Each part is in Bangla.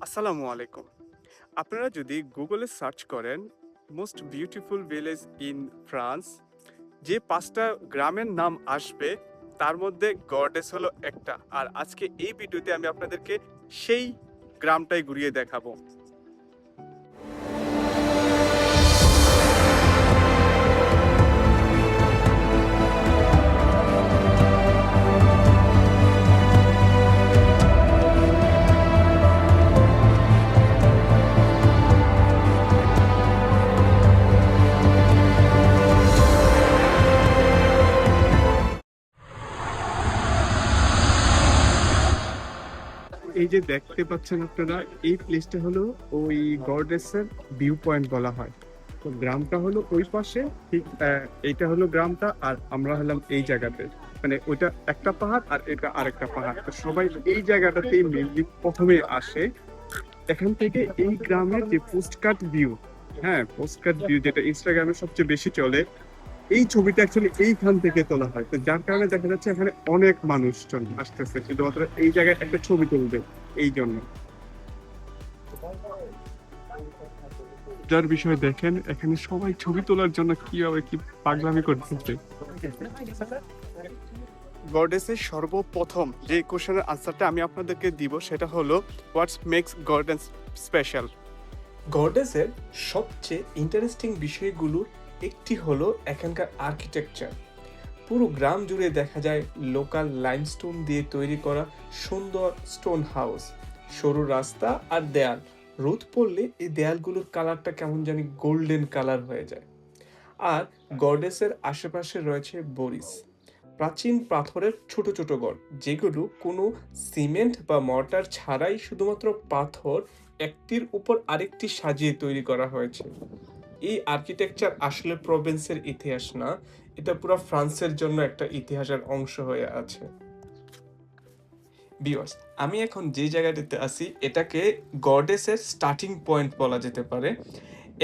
আসসালামু আলাইকুম। আপনারা যদি গুগলে সার্চ করেন most beautiful village in France, যে ৫টা গ্রামের নাম আসবে তার মধ্যে গর্ডেস হলো একটা। আর আজকে এই ভিডিওতে আমি আপনাদেরকে সেই গ্রামটাই ঘুরিয়ে দেখাবো। এই যে দেখতে পাচ্ছেন আপনারা, এই প্লেসটা হলো ওই গর্ডেসের ভিউ পয়েন্ট বলা হয়। তো গ্রামটা হলো ওই পাশে, ঠিক এইটা হলো গ্রামটা, আর আমরা হলাম এই জায়গাতে। মানে ওইটা একটা পাহাড় আর এটা আরেকটা পাহাড়। তো সবাই এই জায়গাটাতেই মেনলি প্রথমে আসে। এখান থেকে এই গ্রামের যে পোস্টকার্ড ভিউ, হ্যাঁ পোস্টকার্ড ভিউ যেটা ইনস্টাগ্রামে সবচেয়ে বেশি চলে, এই ছবিটা অ্যাকচুয়ালি এইখান থেকে তোলা হয়। তো যার কারণে দেখা যাচ্ছে এখানে অনেক মানুষজন আসতেছে শুধুমাত্র এই জায়গায় একটা ছবি তুলবে, এই জন্য। যার বিষয় দেখেন এখানে সবাই ছবি তোলার জন্য কিভাবে কি পাগলামি করতেছে। গর্ডেসের সর্বপ্রথম যে কোশ্চেনের আনসারটা আমি আপনাদেরকে দিব সেটা হলো, হোয়াটস মেক্স গর্ডেন্স স্পেশাল। গর্ডেসের সবচেয়ে ইন্টারেস্টিং বিষয়গুলোর একটি হলো এখানকার আর্কিটেকচার। পুরো গ্রাম জুড়ে দেখা যায় লোকাল লাইমস্টোন দিয়ে তৈরি করা সুন্দর স্টোন হাউস, সরু রাস্তা আর দেয়াল। রোদ পড়লে এই দেয়ালগুলোর কালারটা কেমন জানি গোল্ডেন কালার হয়ে যায়। আর গর্ডেসের আশেপাশে রয়েছে বরিস, প্রাচীন পাথরের ছোট ছোট গড়, যেগুলো কোনো সিমেন্ট বা মর্টার ছাড়াই শুধুমাত্র পাথর একটির উপর আরেকটি সাজিয়ে তৈরি করা হয়েছে। এই আর্কিটেকচার আসলে প্রভিন্সের ইতিহাস না, এটা পুরো ফ্রান্সের জন্য একটা ইতিহাসের অংশ হয়ে আছে। ভিউয়ার্স, আমি এখন যে জায়গাটিতে আছি এটাকে গর্ডেসের স্টার্টিং পয়েন্ট বলা যেতে পারে।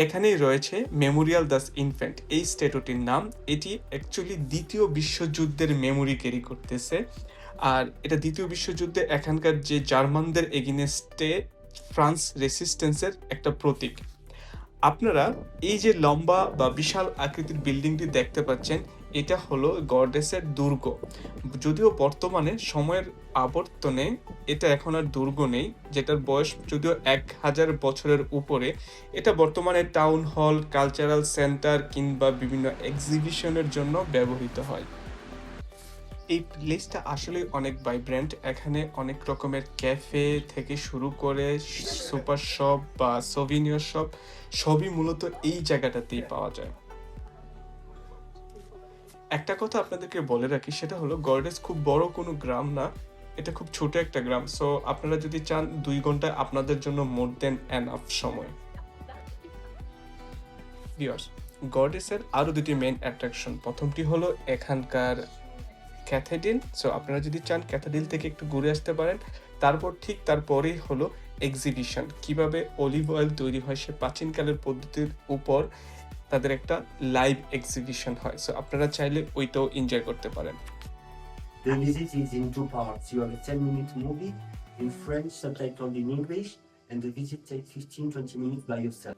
এখানেই রয়েছে মেমোরিয়াল দাস ইনফ্যান্ট, এই স্ট্যাটুটির নাম। এটি অ্যাকচুয়ালি দ্বিতীয় বিশ্বযুদ্ধের মেমোরি ক্যারি করতেছে। আর এটা দ্বিতীয় বিশ্বযুদ্ধে এখানকার যে জার্মানদের এগেইনস্টে ফ্রান্স রেসিস্টেন্সের একটা প্রতীক। আপনারা এই যে লম্বা বা বিশাল আকৃতির বিল্ডিংটি দেখতে পাচ্ছেন, এটা হলো গর্ডেসের দুর্গ। যদিও বর্তমানে সময়ের আবর্তনে এটা এখন আর দুর্গ নেই, যেটার বয়স যদিও 1000 বছরের উপরে। এটা বর্তমানে টাউন হল, কালচারাল সেন্টার কিংবা বিভিন্ন এক্সিবিশনের জন্য ব্যবহৃত হয়। এই প্লেসটা আসলে অনেক ভাইব্রেন্ট। এখানে অনেক রকমের ক্যাফে থেকে শুরু করে সুপার শপ বা সোভিনিয়র শপ, সবই মূলত এই জায়গাটাতেই পাওয়া যায়। একটা কথা আপনাদেরকে বলে রাখি, সেটা হলো গর্ডেস খুব বড় কোনো গ্রাম না, এটা খুব ছোট একটা গ্রাম। সো আপনারা যদি চান 2 ঘন্টা আপনাদের জন্য মোর দেন এনাফ সময়। ভিউয়ার্স, গর্ডেসের আরো দুটি মেইন অ্যাট্রাকশন। প্রথমটি হলো এখানকার ক্যাথেড্রাল। সো আপনারা যদি চান ক্যাথেড্রাল থেকে একটু ঘুরে আসতে পারেন। তারপর ঠিক তারপরেই হলো এক্সিবিশন, কিভাবে অলিভ অয়েল তৈরি হয় সে প্রাচীনকালের পদ্ধতির উপর তাদের একটা লাইভ এক্সিবিশন হয়। সো আপনারা চাইলে ওইটাও এনজয় করতে পারেন। The visit is in two parts. You have a 10-minute movie in French subtitled in English, and the visit takes 15-20 minutes by yourself.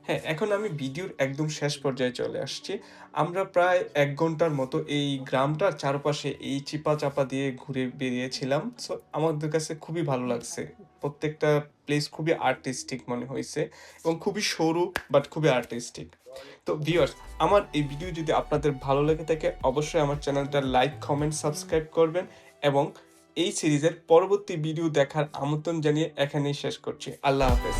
হ্যাঁ, এখন আমি ভিডিওর একদম শেষ পর্যায়ে চলে আসছি। আমরা প্রায় 1 ঘন্টার মতো এই গ্রামটার চারপাশে এই চিপা-চাপা দিয়ে ঘুরে বেরিয়েছিলাম। সো আমাদের কাছে খুবই ভালো লাগছে। প্রত্যেকটা প্লেস খুবই আর্টিস্টিক মনে হইছে এবং খুবই সরু বাট খুবই আর্টিস্টিক। তো ভিউয়ার্স, আমার এই ভিডিও যদি আপনাদের ভালো লেগে থাকে অবশ্যই আমার চ্যানেলটা লাইক, কমেন্ট, সাবস্ক্রাইব করবেন এবং এই সিরিজের পরবর্তী ভিডিও দেখার আমন্ত্রণ জানিয়ে এখানেই শেষ করছি। আল্লাহ হাফেজ।